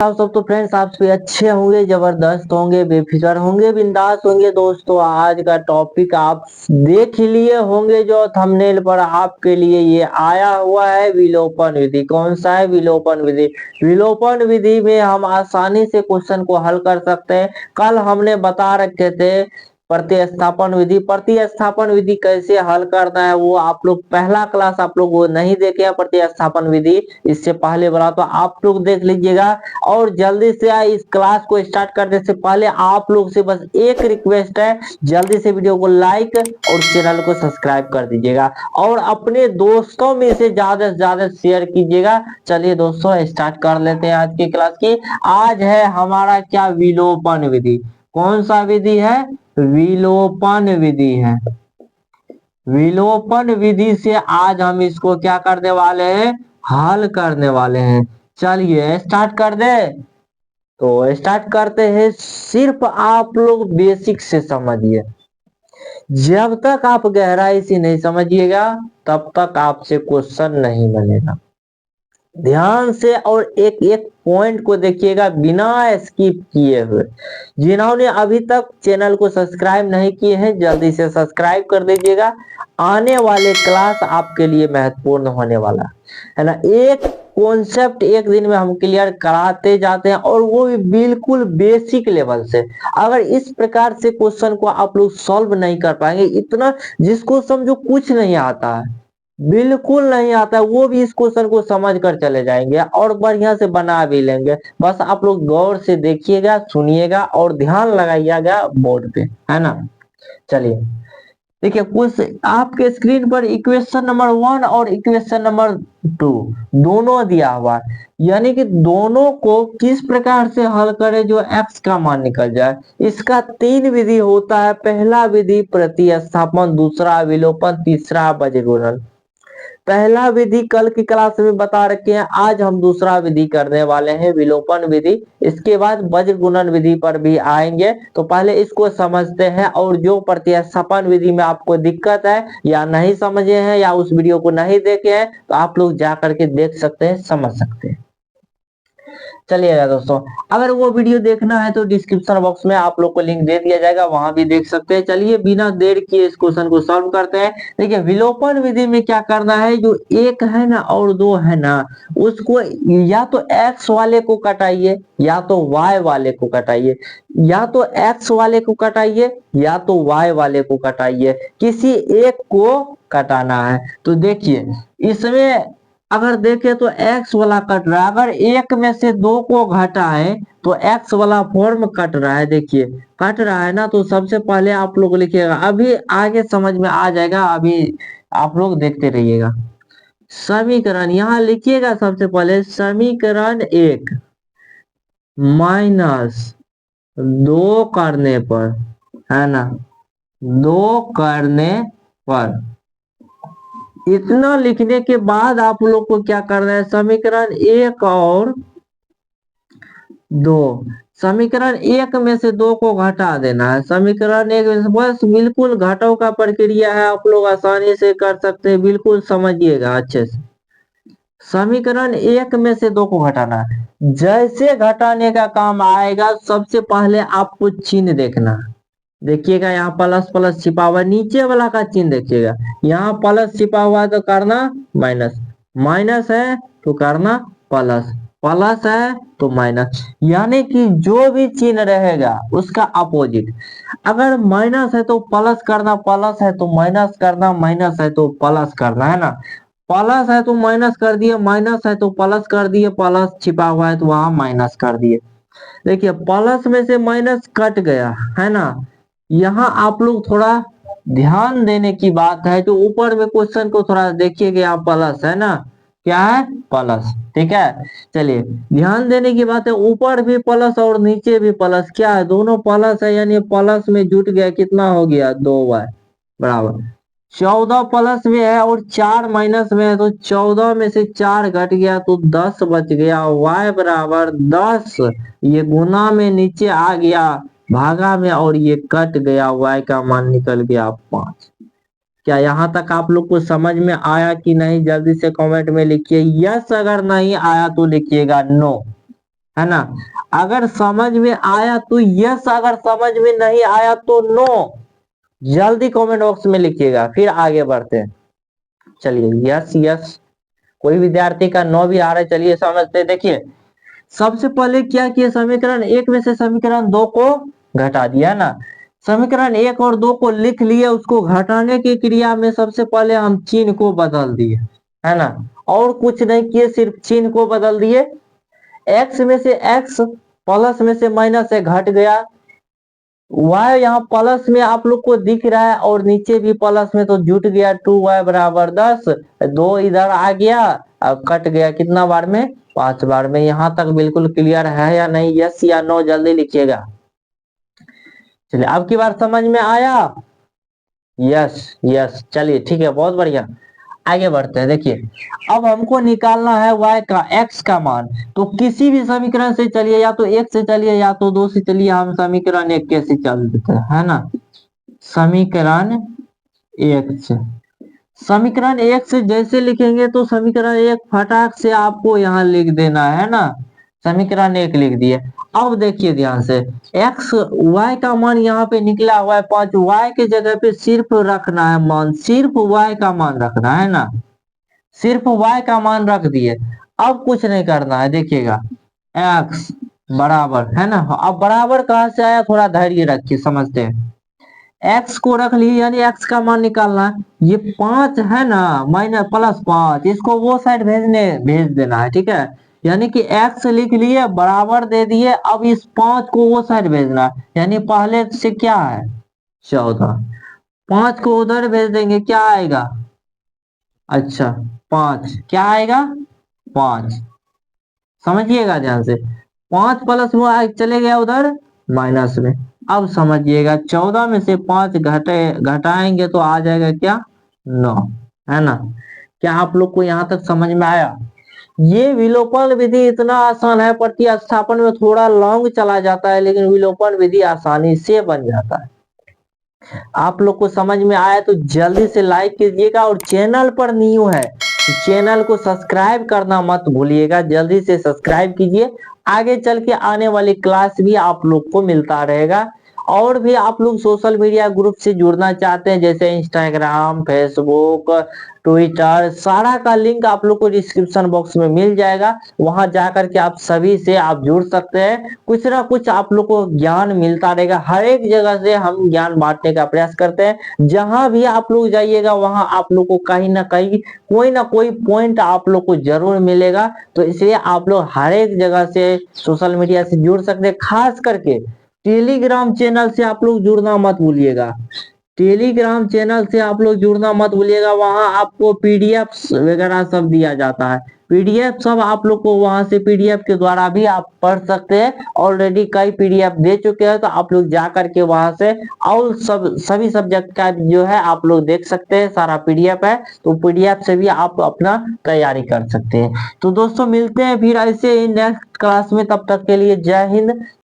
आप सब तो फ्रेंड्स आप सभी अच्छे होंगे, जबरदस्त होंगे, बेफिक्र होंगे, बिंदास होंगे। दोस्तों आज का टॉपिक आप देख ही लिए होंगे, जो थंबनेल पर आपके लिए ये आया हुआ है, विलोपन विधि। कौन सा है? विलोपन विधि। विलोपन विधि में हम आसानी से क्वेश्चन को हल कर सकते हैं। कल हमने बता रखे थे प्रतिस्थापन विधि। प्रतिस्थापन विधि कैसे हल करना है वो आप लोग पहला क्लास आप लोग वो नहीं देखे हैं। प्रतिस्थापन विधि इससे पहले वाला तो आप लोग देख लीजिएगा। और जल्दी से इस क्लास को स्टार्ट करने से पहले आप लोग से बस एक रिक्वेस्ट है, जल्दी से वीडियो को लाइक और चैनल को सब्सक्राइब कर दीजिएगा और अपने दोस्तों में से ज्यादा शेयर कीजिएगा। चलिए दोस्तों स्टार्ट कर लेते हैं आज की क्लास की। आज है हमारा क्या? विलोपन विधि। कौन सा विधि है? विलोपन विधि है। विलोपन विधि से आज हम इसको क्या करने वाले हैं? हल करने वाले हैं। चलिए स्टार्ट कर दे। तो स्टार्ट करते हैं। सिर्फ आप लोग बेसिक से समझिए। जब तक आप गहराई से नहीं समझिएगा तब तक आपसे क्वेश्चन नहीं बनेगा। ध्यान से और एक एक पॉइंट को देखिएगा बिना स्किप किए हुए। जिन्होंने अभी तक चैनल को सब्सक्राइब नहीं किए हैं जल्दी से सब्सक्राइब कर दीजिएगा। आने वाले क्लास आपके लिए महत्वपूर्ण होने वाला है ना। एक कॉन्सेप्ट एक दिन में हम क्लियर कराते जाते हैं और वो भी बिल्कुल बेसिक लेवल से। अगर इस प्रकार से क्वेश्चन को आप लोग सॉल्व नहीं कर पाएंगे, इतना जिसको समझो कुछ नहीं आता है, बिल्कुल नहीं आता है, वो भी इस क्वेश्चन को समझ कर चले जाएंगे और बढ़िया से बना भी लेंगे। बस आप लोग गौर से देखिएगा, सुनिएगा और ध्यान लगाइएगा बोर्ड पे, है ना। चलिए देखिए, कुछ आपके स्क्रीन पर इक्वेशन नंबर 1 और इक्वेशन नंबर 2 दोनों दिया हुआ है। यानी कि दोनों को किस प्रकार से हल करें जो x का मान निकल जाए। इसका 3 विधि होता है। पहला विधि प्रतिस्थापन, दूसरा विलोपन, तीसरा बजगुणन। पहला विधि कल की क्लास में बता रखे हैं, आज हम दूसरा विधि करने वाले हैं, विलोपन विधि। इसके बाद वज्र गुणन विधि पर भी आएंगे। तो पहले इसको समझते हैं और जो प्रतिस्थापन विधि में आपको दिक्कत है या नहीं समझे हैं या उस वीडियो को नहीं देखे हैं तो आप लोग जा करके देख सकते हैं, समझ सकते हैं। चलिएगा दोस्तों, अगर वो वीडियो देखना है तो डिस्क्रिप्शन बॉक्स में आप लोग को लिंक दे दिया जाएगा, वहां भी देख सकते हैं। चलिए बिना देर किए इस क्वेश्चन को सॉल्व करते हैं। देखिए विलोपन विधि में क्या करना है, जो एक है ना और दो है ना, उसको या तो x वाले को कटाइए या तो y वाले को कटाइए, या तो x वाले को कटाइए या तो y वाले को कटाइए, किसी एक को कटाना है। तो देखिए इसमें अगर देखें तो x वाला कट रहा है, अगर एक में से दो को घटाए तो x वाला फॉर्म कट रहा है। देखिए कट रहा है ना। तो सबसे पहले आप लोग लिखिएगा, अभी आगे समझ में आ जाएगा, अभी आप लोग देखते रहिएगा। समीकरण यहाँ लिखिएगा। सबसे पहले समीकरण 1 माइनस 2 करने पर, है ना, 2 करने पर, इतना लिखने के बाद आप लोग को क्या करना है, समीकरण 1 और 2, समीकरण 1 में से 2 को घटा देना है। समीकरण 1 में से बस बिल्कुल घटाव का प्रक्रिया है, आप लोग आसानी से कर सकते हैं, बिल्कुल समझिएगा अच्छे से। समीकरण 1 में से 2 को घटाना है। जैसे घटाने का काम आएगा सबसे पहले आपको चिन्ह देखना है। देखिएगा यहाँ प्लस प्लस छिपा हुआ है, नीचे वाला का चिन्ह देखिएगा। यहाँ प्लस छिपा हुआ है तो करना माइनस, माइनस है तो करना प्लस, प्लस है तो माइनस। यानी कि जो भी चिन्ह रहेगा उसका अपोजिट। अगर माइनस है तो प्लस करना, प्लस है तो माइनस करना, माइनस है तो प्लस करना, है ना। प्लस है तो माइनस कर दिए, माइनस है तो प्लस कर दिए, प्लस छिपा हुआ है तो वहां माइनस कर दिए। देखिए प्लस में से माइनस कट गया, है ना। यहाँ आप लोग थोड़ा ध्यान देने की बात है, जो ऊपर में क्वेश्चन को थोड़ा देखिएगा, यहाँ प्लस है ना, क्या है, प्लस, ठीक है। चलिए ध्यान देने की बात है, ऊपर भी प्लस और नीचे भी प्लस, क्या है, दोनों प्लस है, यानी प्लस में जुट गया, कितना हो गया, 2y बराबर 14 प्लस में है और 4 माइनस में है, तो 14 में से 4 घट गया तो 10 बच गया, y बराबर 10। ये गुना में नीचे आ गया, भागा में, और ये कट गया, y का मान निकल गया 5। क्या यहाँ तक आप लोग को समझ में आया कि नहीं? जल्दी से कमेंट में लिखिए यस, अगर नहीं आया तो लिखिएगा नो, है ना। अगर समझ में आया तो यस, अगर समझ में नहीं आया तो नो। जल्दी कमेंट बॉक्स में लिखिएगा, फिर आगे बढ़ते हैं। चलिए यस यस, कोई विद्यार्थी का नो भी आ रहा है। चलिए समझते हैं। देखिए सबसे पहले क्या किया, समीकरण एक में से समीकरण दो को घटा दिया ना। समीकरण एक और दो को लिख लिए, उसको घटाने की क्रिया में सबसे पहले हम चिन्ह को बदल दिए, है ना। और कुछ नहीं किए, सिर्फ चिन्ह को बदल दिए। एक्स में से एक्स प्लस में से माइनस है, घट गया। y यहाँ प्लस में आप लोग को दिख रहा है और नीचे भी प्लस में, तो जुट गया 2y बराबर 10। दो इधर आ गया, अब कट गया कितना बार में, 5 बार में। यहाँ तक बिल्कुल क्लियर है या नहीं, यस या नो जल्दी लिखिएगा। चलिए अब की बार समझ में आया, यस यस। चलिए ठीक है, बहुत बढ़िया। आगे बढ़ते हैं। देखिए अब हमको निकालना है y का x का मान। तो किसी भी समीकरण से चलिए, या तो एक से चलिए या तो दो से चलिए। हम समीकरण एक के से चल देते हैं, है ना। समीकरण एक से, समीकरण एक से जैसे लिखेंगे तो समीकरण एक फटाक से आपको यहाँ लिख देना है ना। समीकरण एक लिख दिए। अब देखिए ध्यान से, x y का मान यहाँ पे निकला हुआ है 5। y के जगह पे सिर्फ रखना है मान, सिर्फ y का मान रखना है ना। सिर्फ y का मान रख दिए, अब कुछ नहीं करना है। देखिएगा x बराबर, है ना। अब बराबर कहाँ से आया, थोड़ा धैर्य रखिए, समझते हैं। x को रख लिए, यानी x का मान निकालना है। ये 5 है ना, माइनस +5, इसको वो साइड भेज देना है, ठीक है। यानी कि x लिख लिए, बराबर दे दिए। अब इस 5 को वो साइड भेजना है, यानी पहले से क्या है 14, 5 को उधर भेज देंगे, क्या आएगा, अच्छा 5 क्या आएगा 5। समझिएगा ध्यान से, 5 प्लस वो चले गया उधर माइनस में। अब समझिएगा 14 में से 5 घटाएंगे तो आ जाएगा क्या 9, है ना। क्या आप लोग को यहाँ तक समझ में आया। ये विलोपन विधि इतना आसान है, प्रतिस्थापन में थोड़ा लॉन्ग चला जाता है, लेकिन विलोपन विधि आसानी से बन जाता है। आप लोग को समझ में आया तो जल्दी से लाइक कीजिएगा, और चैनल पर न्यू है चैनल को सब्सक्राइब करना मत भूलिएगा, जल्दी से सब्सक्राइब कीजिए। आगे चल के आने वाली क्लास भी आप लोग को मिलता रहेगा। और भी आप लोग सोशल मीडिया ग्रुप से जुड़ना चाहते हैं, जैसे इंस्टाग्राम, फेसबुक, ट्विटर, सारा का लिंक आप लोग को डिस्क्रिप्शन बॉक्स में मिल जाएगा। वहां जाकर के आप सभी से आप जुड़ सकते हैं। कुछ ना कुछ आप लोग को ज्ञान मिलता रहेगा, हर एक जगह से हम ज्ञान बांटने का प्रयास करते हैं। जहां भी आप लोग जाइएगा वहां आप लोग को कहीं ना कहीं कोई ना कोई पॉइंट आप लोग को जरूर मिलेगा। तो इसलिए आप लोग हर एक जगह से सोशल मीडिया से जुड़ सकते हैं। खास करके टेलीग्राम चैनल से आप लोग जुड़ना मत भूलिएगा, टेलीग्राम चैनल से आप लोग जुड़ना मत भूलिएगा। वहां आपको पीडीएफ वगैरह सब दिया जाता है, पीडीएफ सब आप लोग को वहां से पीडीएफ के द्वारा भी आप पढ़ सकते हैं। ऑलरेडी कई पीडीएफ दे चुके हैं, तो आप लोग जा करके वहां से और सभी सब्जेक्ट का जो है आप लोग देख सकते हैं, सारा पीडीएफ है। तो पीडीएफ से भी आप अपना तैयारी कर सकते हैं। तो दोस्तों मिलते हैं फिर ऐसे ही नेक्स्ट क्लास में, तब तक के लिए जय हिंद।